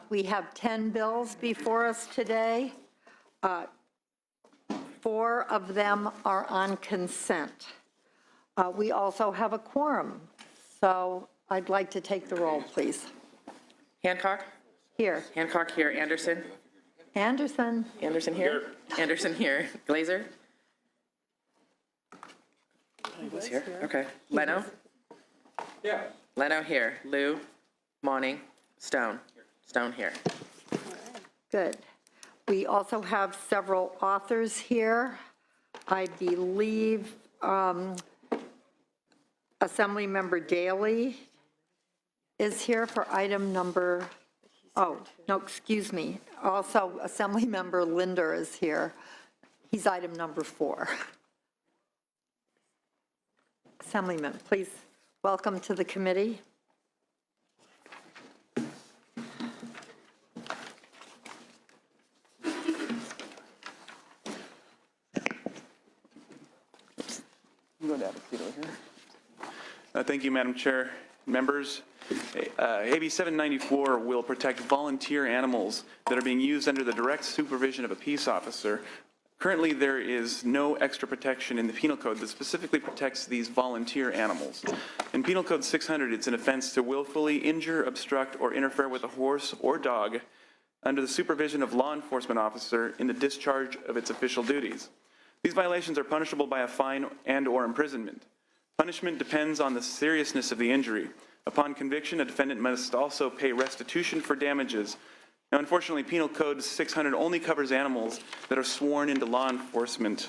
We have 10 bills before us today. 4 of them are on consent. We also have a quorum, so I'd like to take the roll, please. Hancock? Here. Hancock here. Anderson? Anderson. Anderson here? Anderson here. Glazer? He was here. Okay. Leno? Yeah. Leno here. Liu? Monning? Stone? Stone here. Good. We also have several authors here. I believe Assemblymember Daly is here for item number, oh, no, excuse me. Also, Assemblymember Linder is here. He's item number 4. Assemblyman, please welcome to the committee. Thank you, Madam Chair. Members, AB 794 will protect volunteer animals that are being used under the direct supervision of a peace officer. Currently, there is no extra protection in the Penal Code that specifically protects these volunteer animals. In Penal Code 600, it's an offense to willfully injure, obstruct, or interfere with a horse or dog under the supervision of law enforcement officer in the discharge of its official duties. These violations are punishable by a fine and/or imprisonment. Punishment depends on the seriousness of the injury. Upon conviction, a defendant must also pay restitution for damages. Now, unfortunately, Penal Code 600 only covers animals that are sworn into law enforcement.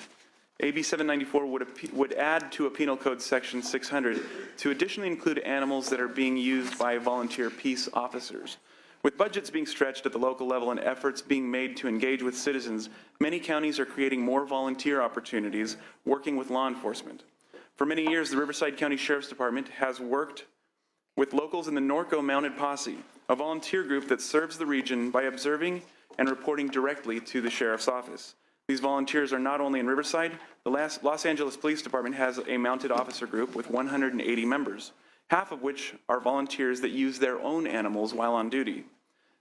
AB 794 would add to a Penal Code section 600 to additionally include animals that are being used by volunteer peace officers. With budgets being stretched at the local level and efforts being made to engage with citizens, many counties are creating more volunteer opportunities working with law enforcement. For many years, the Riverside County Sheriff's Department has worked with locals in the Norco Mounted Posse, a volunteer group that serves the region by observing and reporting directly to the Sheriff's Office. These volunteers are not only in Riverside, the Los Angeles Police Department has a mounted officer group with 180 members, half of which are volunteers that use their own animals while on duty.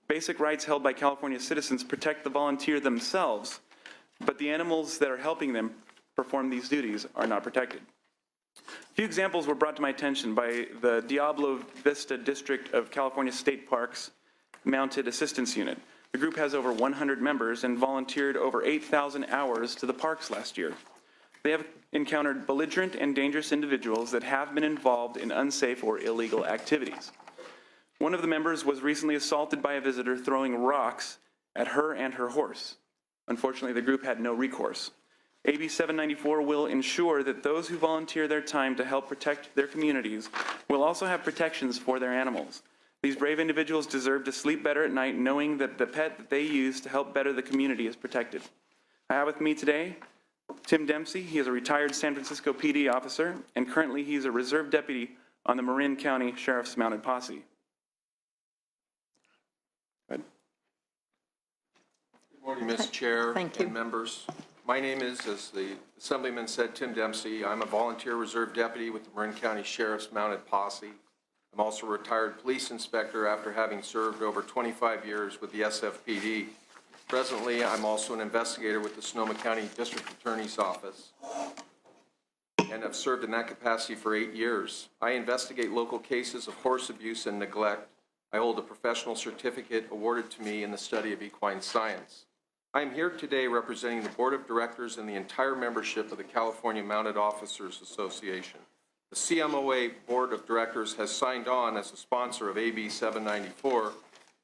Basic rights held by California citizens protect the volunteer themselves, but the animals that are helping them perform these duties are not protected. A few examples were brought to my attention by the Diablo Vista District of California State Parks Mounted Assistance Unit. The group has over 100 members and volunteered over 8,000 hours to the parks last year. They have encountered belligerent and dangerous individuals that have been involved in unsafe or illegal activities. One of the members was recently assaulted by a visitor throwing rocks at her and her horse. Unfortunately, the group had no recourse. AB 794 will ensure that those who volunteer their time to help protect their communities will also have protections for their animals. These brave individuals deserve to sleep better at night knowing that the pet that they use to help better the community is protected. I have with me today Tim Dempsey. He is a retired San Francisco PD officer, and currently he's a reserve deputy on the Marin County Sheriff's Mounted Posse. Good morning, Ms. Chair and members. My name is, as the Assemblyman said, Tim Dempsey. I'm a volunteer reserve deputy with the Marin County Sheriff's Mounted Posse. I'm also a retired police inspector after having served over 25 years with the SFPD. Presently, I'm also an investigator with the Sonoma County District Attorney's Office and have served in that capacity for 8 years. I investigate local cases of horse abuse and neglect. I hold a professional certificate awarded to me in the study of equine science. I am here today representing the Board of Directors and the entire membership of the California Mounted Officers Association. The CMOA Board of Directors has signed on as a sponsor of AB 794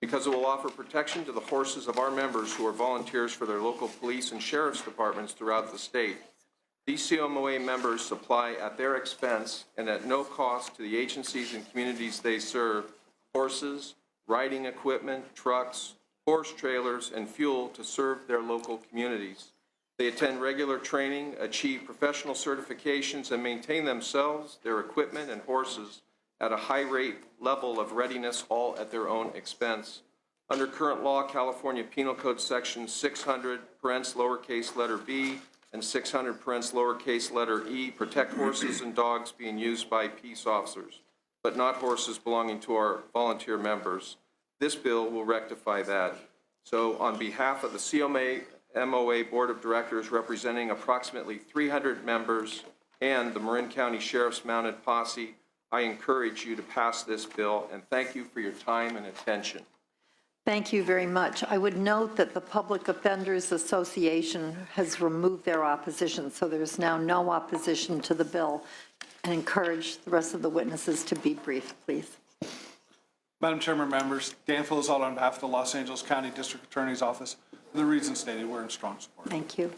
because it will offer protection to the horses of our members who are volunteers for their local police and sheriff's departments throughout the state. These CMOA members supply at their expense and at no cost to the agencies and communities they serve horses, riding equipment, trucks, horse trailers, and fuel to serve their local communities. They attend regular training, achieve professional certifications, and maintain themselves, their equipment, and horses at a high rate level of readiness, all at their own expense. Under current law, California Penal Code Section 600, parens lowercase letter b, and 600, parens lowercase letter e, protect horses and dogs being used by peace officers, but not horses belonging to our volunteer members. This bill will rectify that. So on behalf of the COMA MOA Board of Directors representing approximately 300 members and the Marin County Sheriff's Mounted Posse, I encourage you to pass this bill, and thank you for your time and attention. Thank you very much. I would note that the Public Offenders Association has removed their opposition, so there's now no opposition to the bill, and encourage the rest of the witnesses to be brief, please. Madam Chairman, members, Dan Filizal on behalf of the Los Angeles County District Attorney's Office. For the reasons stated, we're in strong support. Thank you.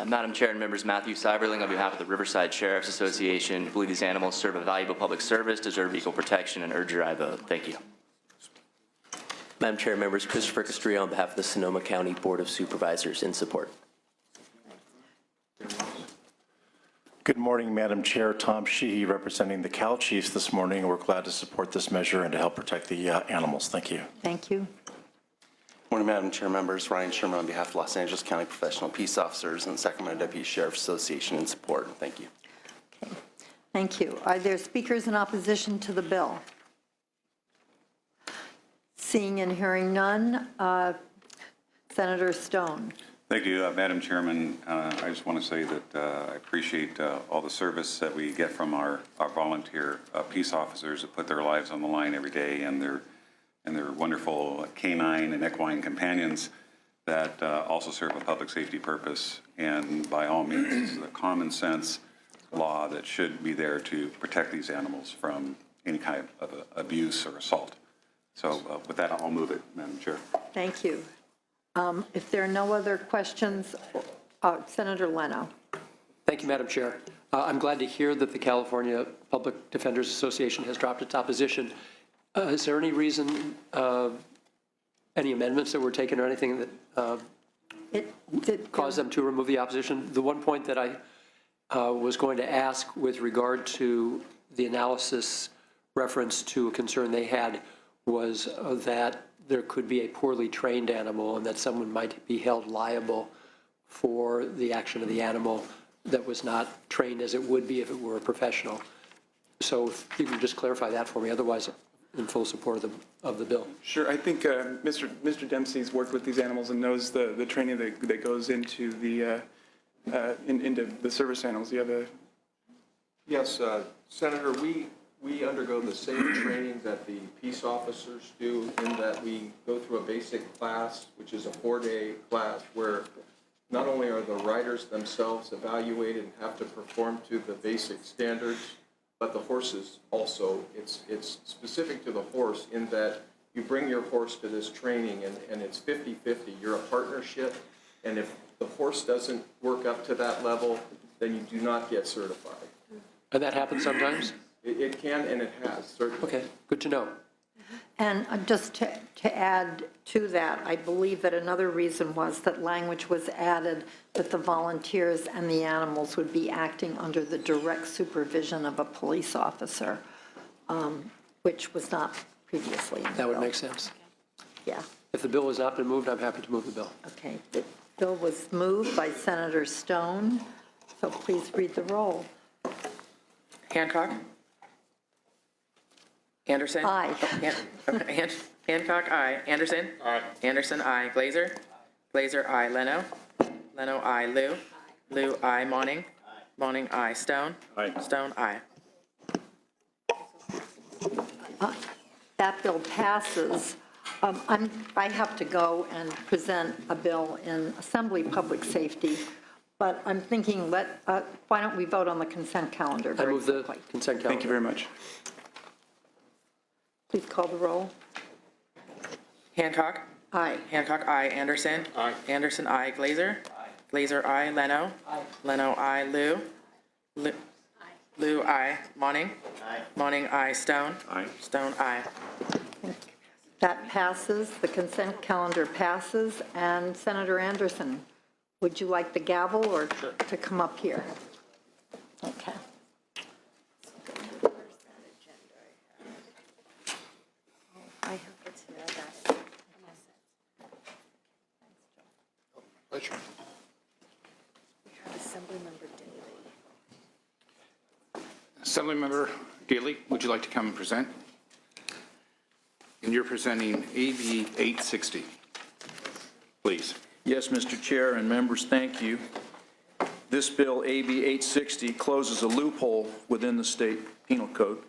Madam Chair and members, Matthew Seiberling on behalf of the Riverside Sheriff's Association. I believe these animals serve a valuable public service, deserve equal protection, and urge your aye vote. Thank you. Madam Chair, members, Christopher Castrillo on behalf of the Sonoma County Board of Supervisors in support. Good morning, Madam Chair. Tom Sheehy representing the Cal Chiefs this morning. We're glad to support this measure and to help protect the animals. Thank you. Thank you. Morning, Madam Chair, members. Ryan Sherman on behalf of Los Angeles County Professional Peace Officers and Sacramento Deputy Sheriff's Association in support. Thank you. Okay. Thank you. Are there speakers in opposition to the bill? Seeing and hearing none, Senator Stone. Thank you, Madam Chairman. I just want to say that I appreciate all the service that we get from our volunteer peace officers that put their lives on the line every day, and their wonderful canine and equine companions that also serve a public safety purpose. And by all means, this is a common sense law that should be there to protect these animals from any kind of abuse or assault. So with that, I'll move it, Madam Chair. Thank you. If there are no other questions, Senator Leno. Thank you, Madam Chair. I'm glad to hear that the California Public Defenders Association has dropped its opposition. Is there any reason, any amendments that were taken or anything that caused them to remove the opposition? The one point that I was going to ask with regard to the analysis reference to a concern they had was that there could be a poorly trained animal and that someone might be held liable for the action of the animal that was not trained as it would be if it were a professional. So if you can just clarify that for me, otherwise in full support of the bill. Sure. I think Mr. Dempsey's worked with these animals and knows the training that goes into the into the service animals. Do you have a? Yes, Senator, we undergo the same training that the peace officers do, in that we go through a basic class, which is a 4-day class, where not only are the riders themselves evaluated and have to perform to the basic standards, but the horses also. It's specific to the horse in that you bring your horse to this training and it's 50-50. You're a partnership, and if the horse doesn't work up to that level, then you do not get certified. And that happens sometimes? It can, and it has, certainly. Okay, good to know. And just to add to that, I believe that another reason was that language was added that the volunteers and the animals would be acting under the direct supervision of a police officer, which was not previously in the That would bill. make sense. Yeah. If the bill has not been moved, I'm happy to move the bill. Okay. The bill was moved by Senator Stone, so please read the roll. Hancock? Anderson? Aye. Hancock, aye. Anderson? Aye. Anderson, aye. Glazer? Glazer, aye. Leno? Leno, aye. Liu? Liu, aye. Monning? Monning, aye. Stone? Aye. Stone, aye. That bill passes. I have to go and present a bill in Assembly Public Safety, but I'm thinking, why don't we vote on the consent calendar I very move the quickly? consent calendar. Thank you very much. Please call the roll. Hancock? Aye. Hancock, aye. Anderson? Aye. Anderson, aye. Glazer? Glazer, aye. Leno? Aye. Leno, aye. Liu? Liu, aye. Monning? Aye. Monning, aye. Stone? Aye. Stone, aye. That passes, the consent calendar passes, and Senator Anderson, would you like the gavel or to come up here? Okay. Pleasure. Assemblymember Daly, would you like to come and present? and you're presenting AB 860. Please. Yes, Mr. Chair and members, thank you. This bill, AB 860, closes a loophole within the state penal code.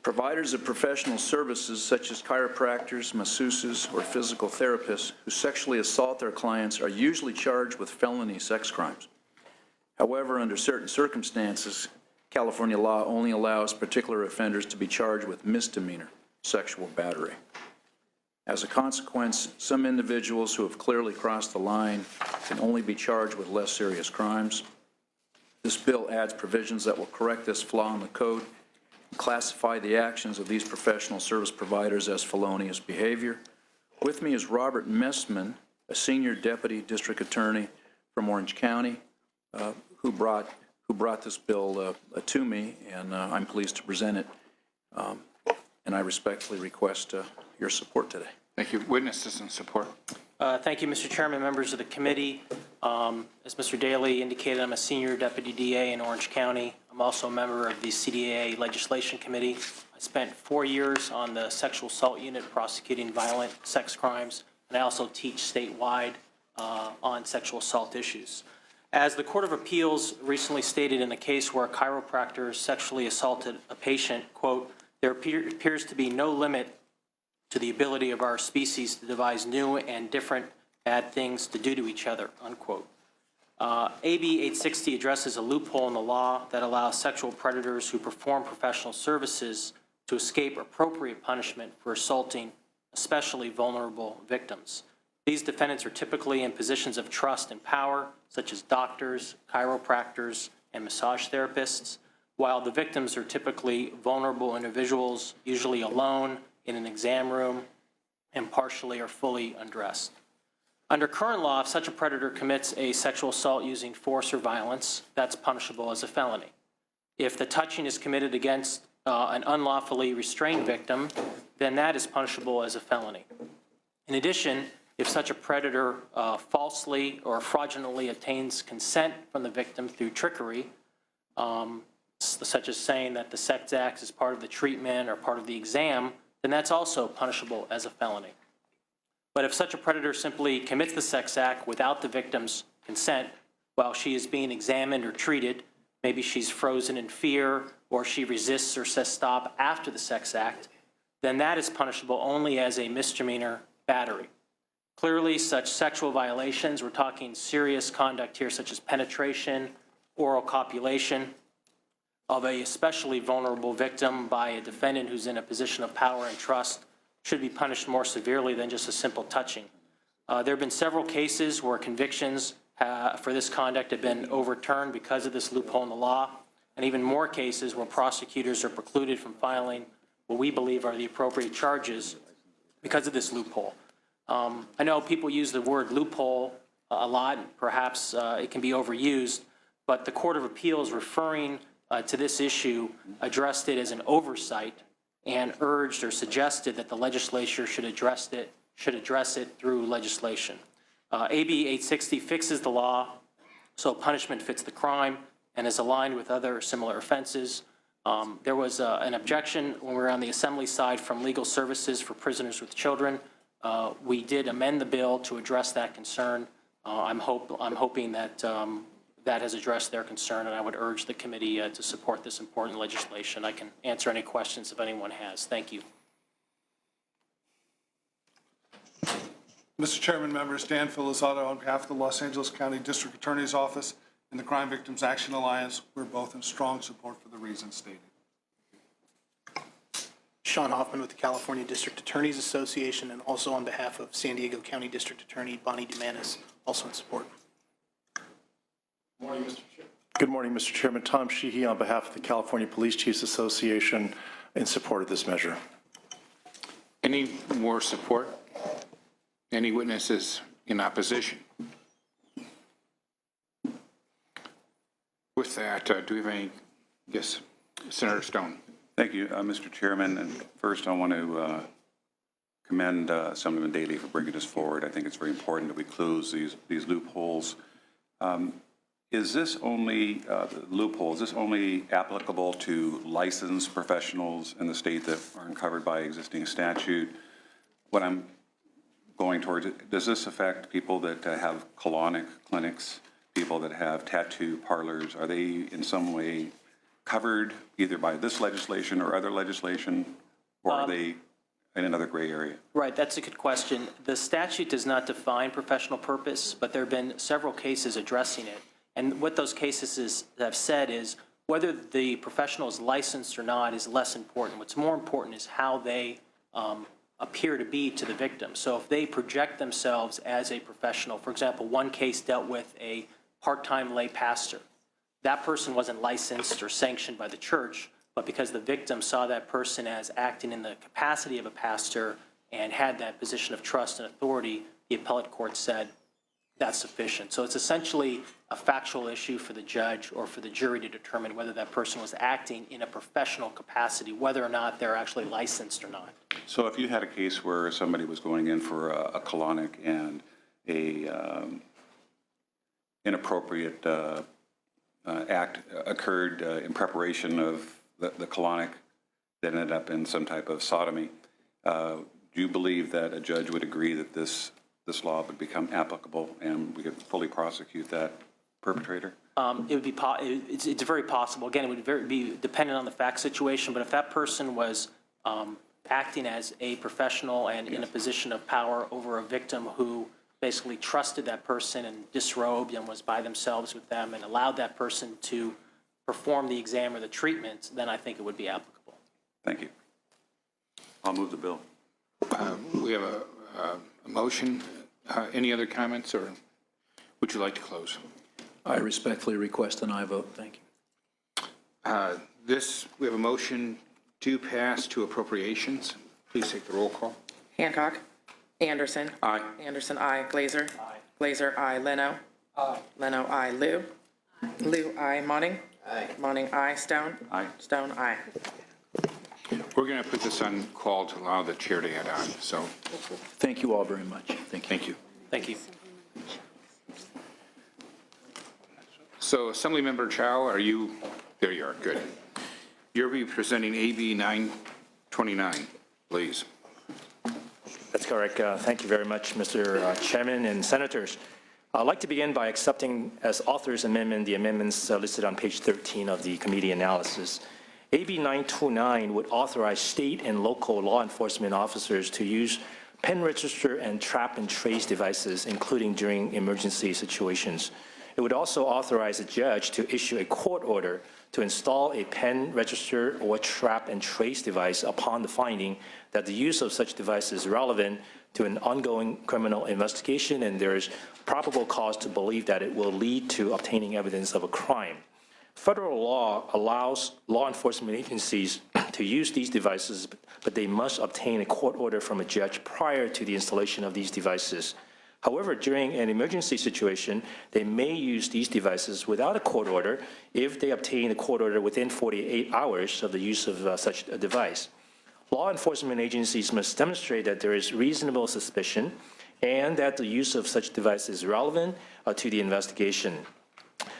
Providers of professional services such as chiropractors, masseuses, or physical therapists who sexually assault their clients are usually charged with felony sex crimes. However, under certain circumstances, California law only allows particular offenders to be charged with misdemeanor sexual battery. As a consequence, some individuals who have clearly crossed the line can only be charged with less serious crimes. This bill adds provisions that will correct this flaw in the code and classify the actions of these professional service providers as felonious behavior. With me is Robert Messman, a senior deputy district attorney from Orange County, who brought this bill to me, and I'm pleased to present it. And I respectfully request your support today. Thank you. Witnesses in support. Thank you, Mr. Chairman, members of the committee. As Mr. Daly indicated, I'm a senior deputy DA in Orange County. I'm also a member of the CDA Legislation Committee. I spent 4 years on the Sexual Assault Unit prosecuting violent sex crimes, and I also teach statewide on sexual assault issues. As the Court of Appeals recently stated in a case where a chiropractor sexually assaulted a patient, quote, there appears to be no limit to the ability of our species to devise new and different bad things to do to each other, unquote. AB 860 addresses a loophole in the law that allows sexual predators who perform professional services to escape appropriate punishment for assaulting especially vulnerable victims. These defendants are typically in positions of trust and power, such as doctors, chiropractors, and massage therapists, while the victims are typically vulnerable individuals, usually alone in an exam room and partially or fully undressed. Under current law, if such a predator commits a sexual assault using force or violence, that's punishable as a felony. If the touching is committed against an unlawfully restrained victim, then that is punishable as a felony. In addition, if such a predator falsely or fraudulently obtains consent from the victim through trickery, such as saying that the sex act is part of the treatment or part of the exam, then that's also punishable as a felony. But if such a predator simply commits the sex act without the victim's consent while she is being examined or treated, maybe she's frozen in fear or she resists or says stop after the sex act, then that is punishable only as a misdemeanor battery. Clearly, such sexual violations, we're talking serious conduct here, such as penetration, oral copulation of a especially vulnerable victim by a defendant who's in a position of power and trust, should be punished more severely than just a simple touching. There have been several cases where convictions for this conduct have been overturned because of this loophole in the law, and even more cases where prosecutors are precluded from filing what we believe are the appropriate charges because of this loophole. I know people use the word loophole a lot. Perhaps it can be overused, but the Court of Appeals referring to this issue addressed it as an oversight and urged or suggested that the legislature should address it through legislation. AB 860 fixes the law so punishment fits the crime and is aligned with other similar offenses. There was an objection when we were on the Assembly side from Legal Services for Prisoners with Children. We did amend the bill to address that concern. I'm hoping that that has addressed their concern, and I would urge the committee to support this important legislation. I can answer any questions if anyone has. Thank you. Mr. Chairman, members, Dan Filizato on behalf of the Los Angeles County District Attorney's Office and the Crime Victims Action Alliance. We're both in strong support for the reasons stated. Sean Hoffman with the California District Attorneys Association, and also on behalf of San Diego County District Attorney Bonnie DeManis, also in support. Good morning, Mr. Chairman. Tom Sheehy on behalf of the California Police Chiefs Association in support of this measure. Any more support? Any witnesses in opposition? With that, do we have any? Yes, Senator Stone. Thank you, Mr. Chairman. And first, I want to commend Assemblyman Daly for bringing this forward. I think it's very important that we close these loopholes. Is this only, the loophole, is this only applicable to licensed professionals in the state that aren't covered by existing statute? What I'm going towards, does this affect people that have colonic clinics, people that have tattoo parlors? Are they in some way covered either by this legislation or other legislation, or are they in another gray area? Right, that's a good question. The statute does not define professional purpose, but there have been several cases addressing it. And what those cases have said is whether the professional is licensed or not is less important. What's more important is how they appear to be to the victim. So if they project themselves as a professional, for example, one case dealt with a part-time lay pastor. That person wasn't licensed or sanctioned by the church, but because the victim saw that person as acting in the capacity of a pastor and had that position of trust and authority, the appellate court said that's sufficient. So it's essentially a factual issue for the judge or for the jury to determine whether that person was acting in a professional capacity, whether or not they're actually licensed or not. So if you had a case where somebody was going in for a colonic and a inappropriate act occurred in preparation of the colonic that ended up in some type of sodomy, do you believe that a judge would agree that this law would become applicable and we could fully prosecute that perpetrator? It would be it's very possible. Again, it would be dependent on the fact situation, but if that person was acting as a professional and in a position of power over a victim who basically trusted that person and disrobed and was by themselves with them and allowed that person to perform the exam or the treatment, then I think it would be applicable. Thank you. I'll move the bill. We have a motion. Any other comments, or would you like to close? I respectfully request an aye vote. Thank you. We have a motion to pass to appropriations. Please take the roll call. Hancock. Anderson. Aye. Anderson, aye. Glazer. Glazer, aye. Leno. Leno, aye. Lou. Lou, aye. Monning. Monning, aye. Stone. Stone, aye. We're going to put this on call to allow the chair to add on. So Thank you all very much. Thank you. thank you. Thank you. So Assemblymember Chow, are you, there you are, good. You'll be presenting AB 929, please. That's correct. Thank you very much, Mr. Chairman and Senators. I'd like to begin by accepting as author's amendment the amendments listed on page 13 of the committee analysis. AB 929 would authorize state and local law enforcement officers to use pen register and trap and trace devices, including during emergency situations. It would also authorize a judge to issue a court order to install a pen register or trap and trace device upon the finding that the use of such device is relevant to an ongoing criminal investigation and there is probable cause to believe that it will lead to obtaining evidence of a crime. Federal law allows law enforcement agencies to use these devices, but they must obtain a court order from a judge prior to the installation of these devices. However, during an emergency situation, they may use these devices without a court order if they obtain a court order within 48 hours of the use of such a device. Law enforcement agencies must demonstrate that there is reasonable suspicion and that the use of such device is relevant to the investigation.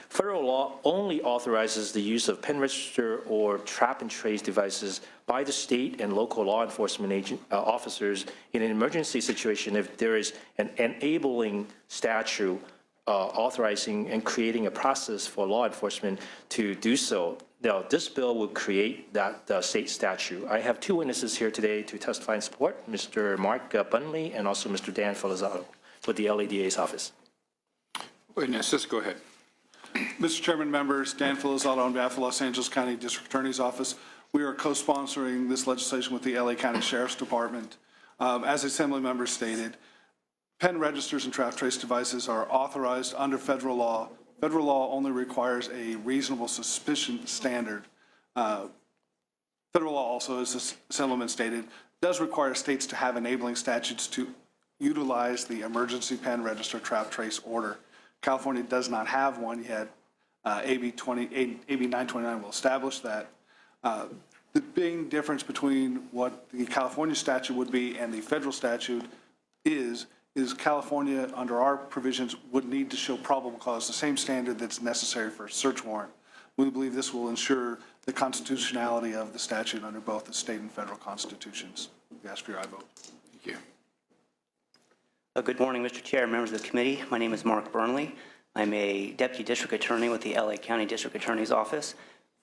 Federal law only authorizes the use of pen register or trap and trace devices by the state and local law enforcement officers in an emergency situation if there is an enabling statute authorizing and creating a process for law enforcement to do so. Now, this bill will create that state statute. I have two witnesses here today to testify in support, Mr. Mark Bunley and also Mr. Dan Felizzato with the LADA's office. Witnesses, go ahead. Mr. Chairman, members, Dan Felizzato on behalf of Los Angeles County District Attorney's Office. We are co-sponsoring this legislation with the LA County Sheriff's Department. As Assembly members stated, pen registers and trap trace devices are authorized under federal law. Federal law only requires a reasonable suspicion standard. Federal law also, as the Assemblyman stated, does require states to have enabling statutes to utilize the emergency pen register trap trace order. California does not have one yet. AB 929 will establish that. The big difference between what the California statute would be and the federal statute is is California, under our provisions, would need to show probable cause, the same standard that's necessary for a search warrant. We believe this will ensure the constitutionality of the statute under both the state and federal constitutions. We ask for your aye vote. Thank you. Good morning, Mr. Chair, members of the committee. My name is Mark Burnley. I'm a Deputy District Attorney with the LA County District Attorney's Office.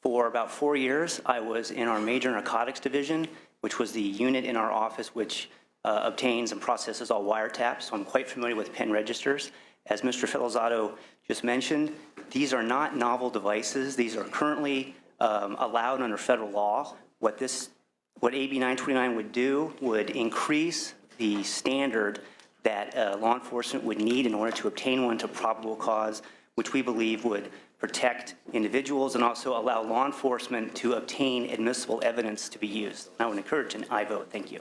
For about 4 years, I was in our Major Narcotics Division, which was the unit in our office which obtains and processes all wiretaps. So I'm quite familiar with pen registers. As Mr. Felizzato just mentioned, these are not novel devices. These are currently allowed under federal law. What AB 929 would do would increase the standard that law enforcement would need in order to obtain one to probable cause, which we believe would protect individuals and also allow law enforcement to obtain admissible evidence to be used. I would encourage an aye vote. Thank you.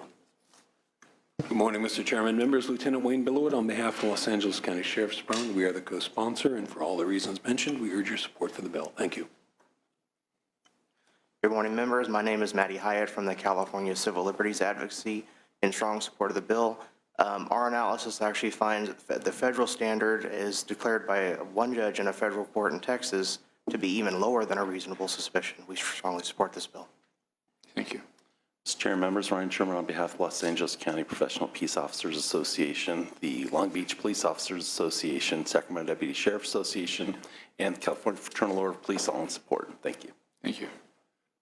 Good morning, Mr. Chairman. Members, Lieutenant Wayne Billowit on behalf of Los Angeles County Sheriff's Department. We are the co-sponsor, and for all the reasons mentioned, we urge your support for the bill. Thank you. Good morning, members. My name is Matty Hyatt from the California Civil Liberties Advocacy in strong support of the bill. Our analysis actually finds that the federal standard is declared by one judge in a federal court in Texas to be even lower than a reasonable suspicion. We strongly support this bill. Thank you. Mr. Chair, members, Ryan Sherman on behalf of Los Angeles County Professional Peace Officers Association, the Long Beach Police Officers Association, Sacramento Deputy Sheriff Association, and the California Fraternal Order of Police all in support. Thank you. Thank you.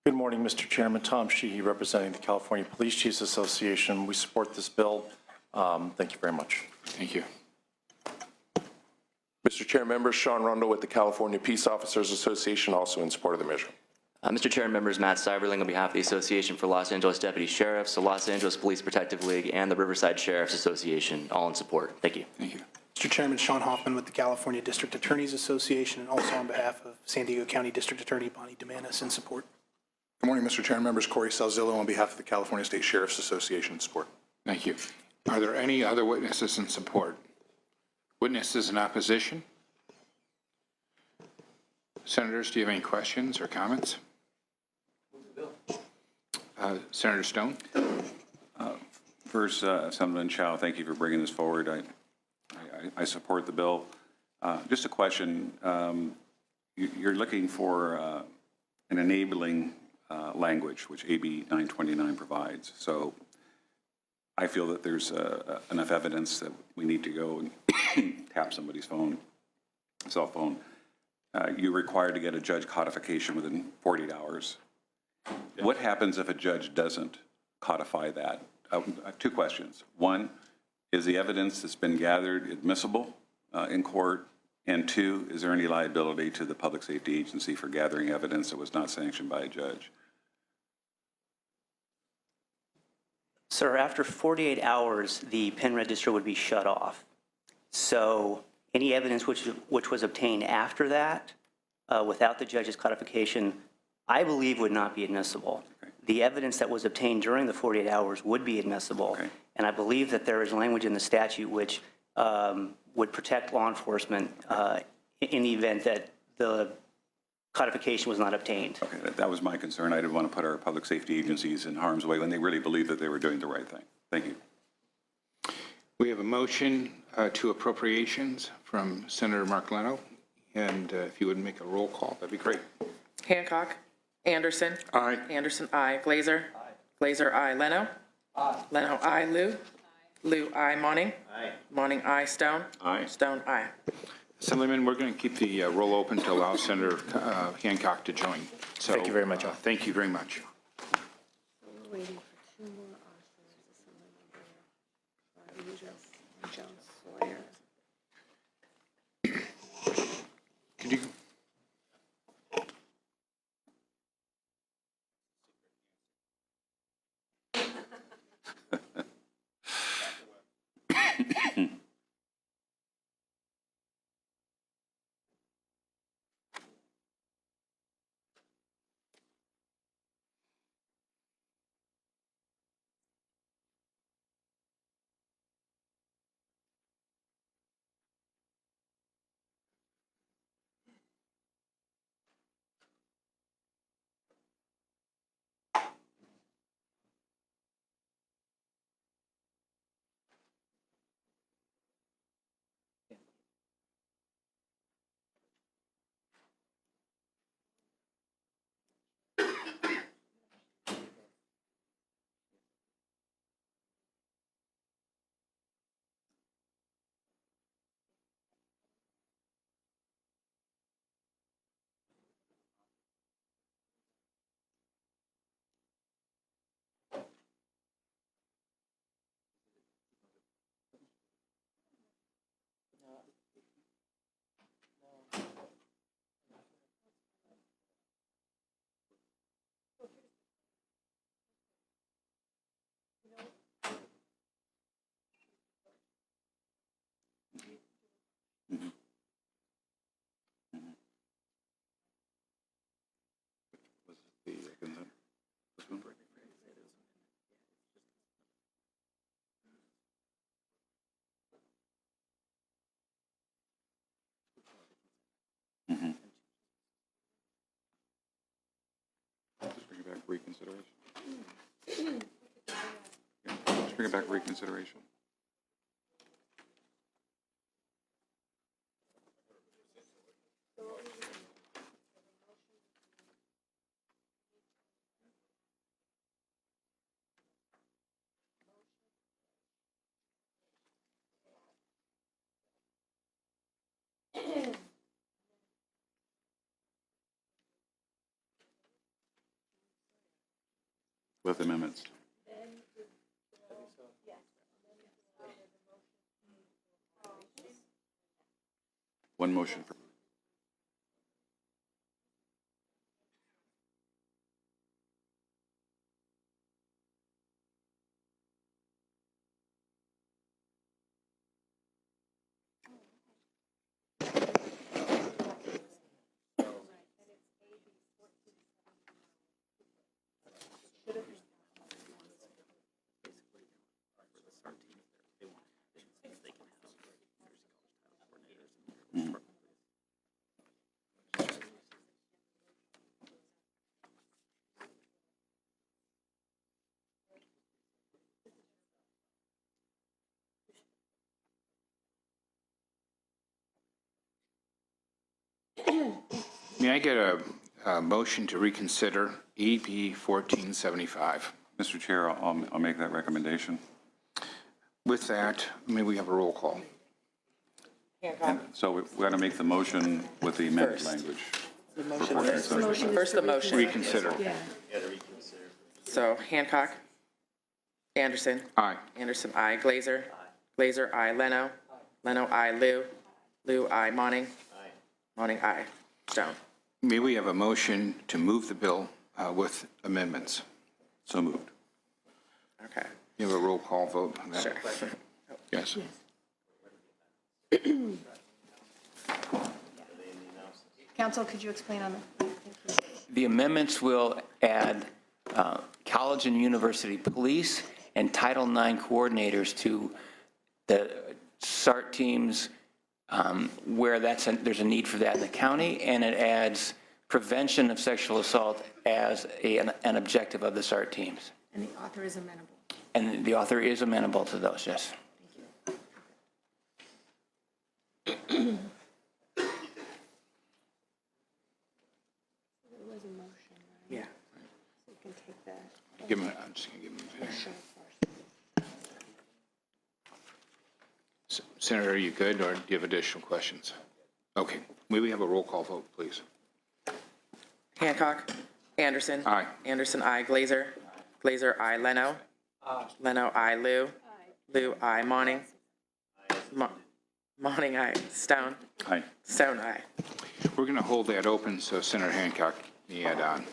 Good morning, Mr. Chairman. Tom Sheehy representing the California Police Chiefs Association. We support this bill. Thank you very much. Thank you. Mr. Chair, members, Sean Rundle with the California Peace Officers Association, also in support of the measure. Mr. Chair and members, Matt Seiberling on behalf of the Association for Los Angeles Deputy Sheriffs, the Los Angeles Police Protective League, and the Riverside Sheriffs Association, all in support. Thank you. Thank you. Mr. Chairman, Sean Hoffman with the California District Attorneys Association, and also on behalf of San Diego County District Attorney Bonnie DeManis in support. Good morning, Mr. Chair and members. Corey Salzillo on behalf of the California State Sheriff's Association in support. Thank you. Are there any other witnesses in support? Witnesses in opposition? Senators, do you have any questions or comments? Senator Stone. First, Assemblyman Chow, thank you for bringing this forward. I support the bill. Just a question. You're looking for an enabling language, which AB 929 provides. So I feel that there's enough evidence that we need to go and tap somebody's cell phone. You're required to get a judge codification within 48 hours. What happens if a judge doesn't codify that? I have two questions. One, is the evidence that's been gathered admissible in court? And two, is there any liability to the public safety agency for gathering evidence that was not sanctioned by a judge? Sir, after 48 hours, the pen register would be shut off. So any evidence which was obtained after that, without the judge's codification, I believe would not be admissible. Okay. The evidence that was obtained during the 48 hours would be admissible. Okay. And I believe that there is language in the statute which would protect law enforcement in the event that the codification was not obtained. Okay, that was my concern. I didn't want to put our public safety agencies in harm's way when they really believed that they were doing the right thing. Thank you. We have a motion to appropriations from Senator Mark Leno. And if you would make a roll call, that'd be great. Hancock. Anderson. Aye. Anderson, aye. Glazer. Glazer, aye. Leno. Aye. Leno, aye. Liu. Liu, aye. Monning. Aye. Monning, aye. Stone. Aye. Stone, aye. Assemblyman, we're going to keep the roll open to allow Senator Hancock to join. So, Thank you very much. Thank you very much. We're waiting for two more officers, John Sawyer. Could you? Bring it back for reconsideration. With amendments. One motion for. May I get a motion to reconsider EB 1475? Mr. Chair, I'll make that recommendation. With that, may we have a roll call? And so we got to make the motion with the amended First. language. The motion For first. 1475. First the motion. Reconsider. Yeah. So Hancock. Anderson. Aye. Anderson, aye. Glazer. Glazer, aye. Leno. Leno, aye. Lou, aye. Monning. Monning, aye. Stone. May we have a motion to move the bill with amendments? So moved. Okay. You have a roll call vote on that? Sure. Yes. Council, could you explain on that? Thank you. The amendments will add college and university police and Title IX coordinators to the SART teams where there's a need for that in the county, and it adds prevention of sexual assault as an objective of the SART teams. And the author is amenable. And the author is amenable to those, yes. There was a motion, right? Yeah. So you can take that. I'm just going to give him a minute. Senator, are you good, or do you have additional questions? Okay. May we have a roll call vote, please? Hancock. Anderson. Aye. Anderson, aye. Glazer. Glazer, aye. Leno. Leno, aye. Lou, aye. Monning. Monning, aye. Stone. Aye. Stone, aye. We're going to hold that open so Senator Hancock may add on.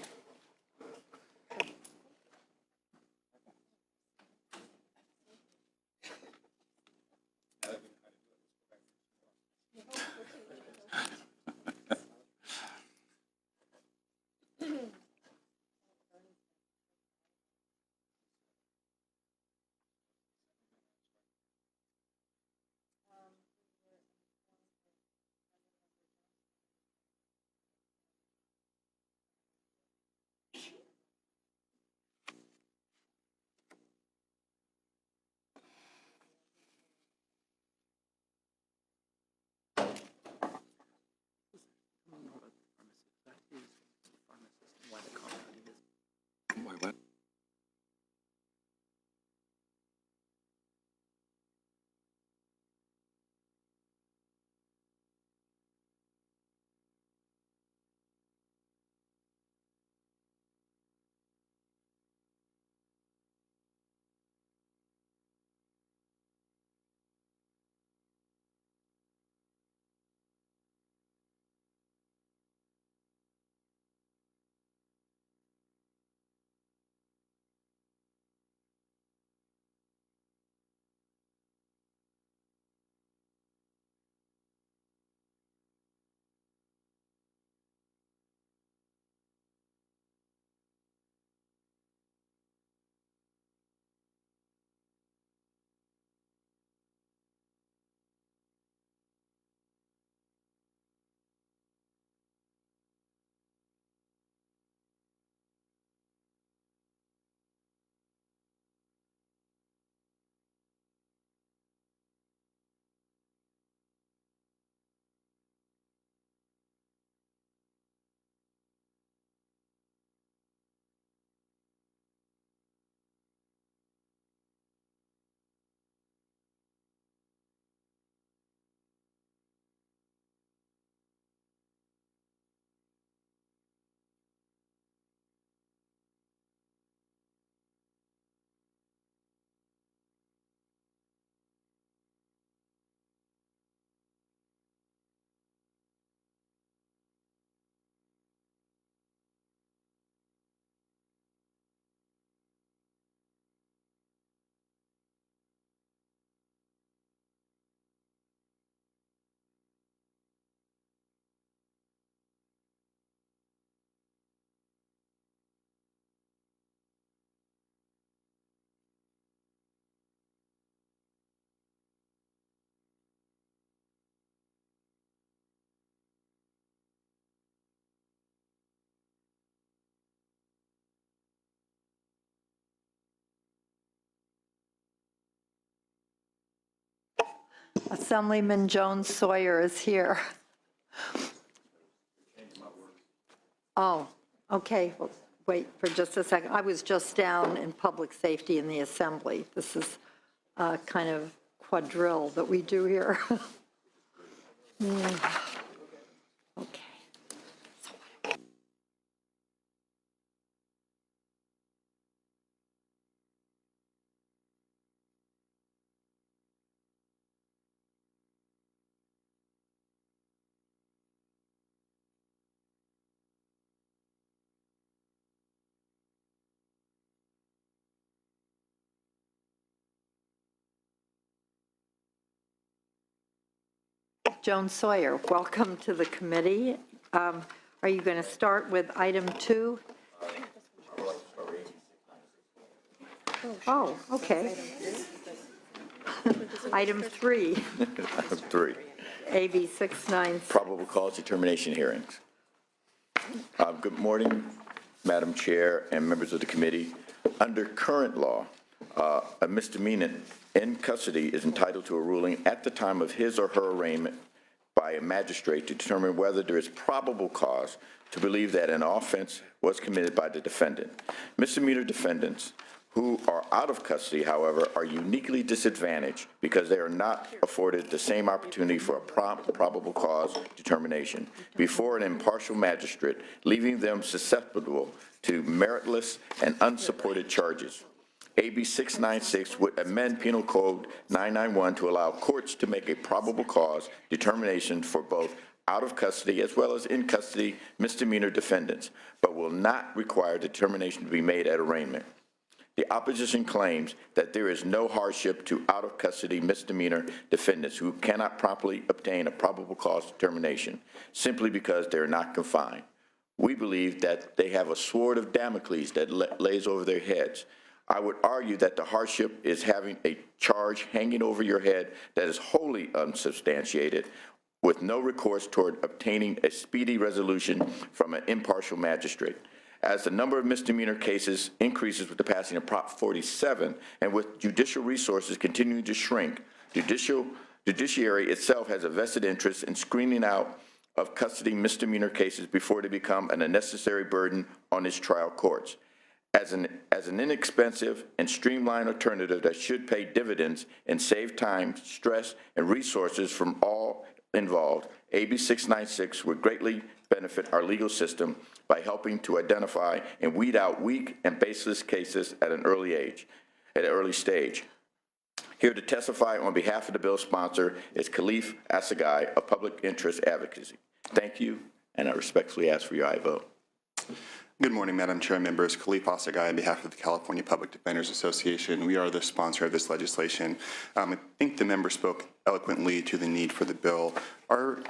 Assemblyman Jones Sawyer is here. Oh, okay. Well, wait for just a second. I was just down in public safety in the assembly. This is a kind of quadrille that we do here. Okay. Joan Sawyer, welcome to the committee. Are you going to start with item 2? Oh, okay. Item 3, Item 3, AB 696. probable cause determination hearings. Good morning, Madam Chair and members of the committee. Under current law, a misdemeanor in custody is entitled to a ruling at the time of his or her arraignment by a magistrate to determine whether there is probable cause to believe that an offense was committed by the defendant. Misdemeanor defendants who are out of custody, however, are uniquely disadvantaged because they are not afforded the same opportunity for a prompt probable cause determination before an impartial magistrate, leaving them susceptible to meritless and unsupported charges. AB 696 would amend Penal Code 991 to allow courts to make a probable cause determination for both out of custody as well as in custody misdemeanor defendants, but will not require determination to be made at arraignment. The opposition claims that there is no hardship to out of custody misdemeanor defendants who cannot promptly obtain a probable cause determination simply because they are not confined. We believe that they have a sword of Damocles that lays over their heads. I would argue that the hardship is having a charge hanging over your head that is wholly unsubstantiated, with no recourse toward obtaining a speedy resolution from an impartial magistrate. As the number of misdemeanor cases increases with the passing of Prop 47 and with judicial resources continuing to shrink, judiciary itself has a vested interest in screening out of custody misdemeanor cases before they become an unnecessary burden on its trial courts. As an inexpensive and streamlined alternative that should pay dividends and save time, stress, and resources from all involved, AB 696 would greatly benefit our legal system by helping to identify and weed out weak and baseless cases at an early stage. Here to testify on behalf of the bill sponsor is Khalif Assagai of Public Interest Advocacy. Thank you, and I respectfully ask for your aye vote. Good morning, Madam Chair, members. Khalif Assagai on behalf of the California Public Defenders Association. We are the sponsor of this legislation. I think the member spoke eloquently to the need for the bill. Our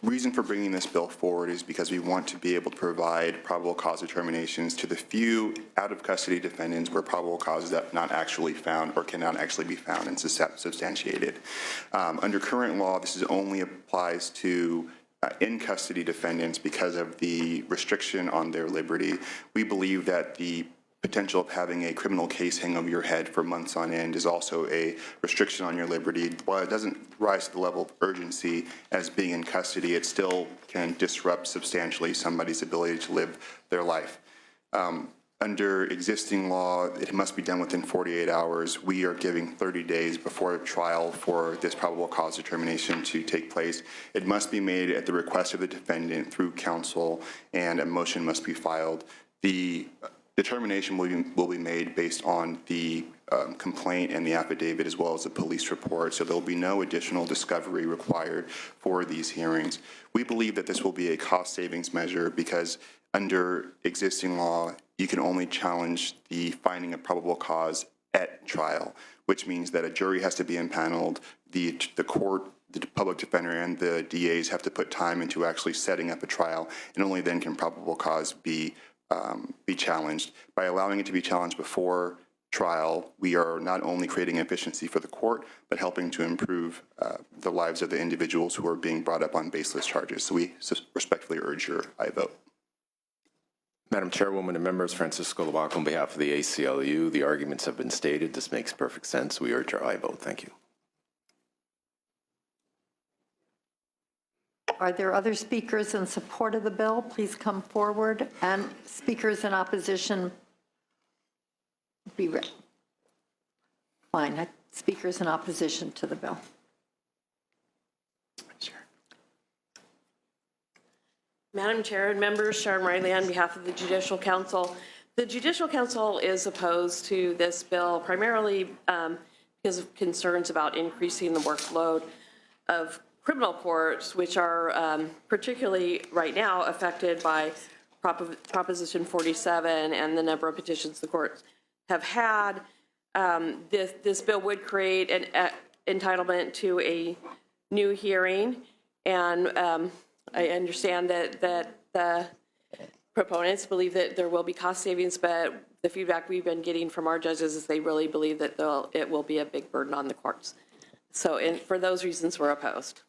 reason for bringing this bill forward is because we want to be able to provide probable cause determinations to the few out-of-custody defendants where probable cause is not actually found or cannot actually be found and substantiated. Under current law, this only applies to in-custody defendants because of the restriction on their liberty. We believe that the potential of having a criminal case hang over your head for months on end is also a restriction on your liberty. While it doesn't rise to the level of urgency as being in custody, it still can disrupt substantially somebody's ability to live their life. Under existing law, it must be done within 48 hours. We are giving 30 days before trial for this probable cause determination to take place. It must be made at the request of the defendant through counsel, and a motion must be filed. The determination will be made based on the complaint and the affidavit as well as the police report, so there will be no additional discovery required for these hearings. We believe that this will be a cost savings measure because under existing law, you can only challenge the finding of probable cause at trial, which means that a jury has to be impaneled, the court, the public defender, and the DAs have to put time into actually setting up a trial, and only then can probable cause be challenged. By allowing it to be challenged before trial, we are not only creating efficiency for the court, but helping to improve the lives of the individuals who are being brought up on baseless charges. So we respectfully urge your aye vote. Madam Chairwoman and members, Francisco Loaco on behalf of the ACLU. The arguments have been stated. This makes perfect sense. We urge our aye vote. Thank you. Are there other speakers in support of the bill? Please come forward. And speakers in opposition, be ready. Fine. Speakers in opposition to the bill. Madam Chair and members, Sharon Riley on behalf of the Judicial Council. The Judicial Council is opposed to this bill primarily because of concerns about increasing the workload of criminal courts, which are particularly right now affected by Proposition 47 and the number of petitions the courts have had. This bill would create an entitlement to a new hearing, and I understand that the proponents believe that there will be cost savings, but the feedback we've been getting from our judges is they really believe that it will be a big burden on the courts. So for those reasons, we're opposed.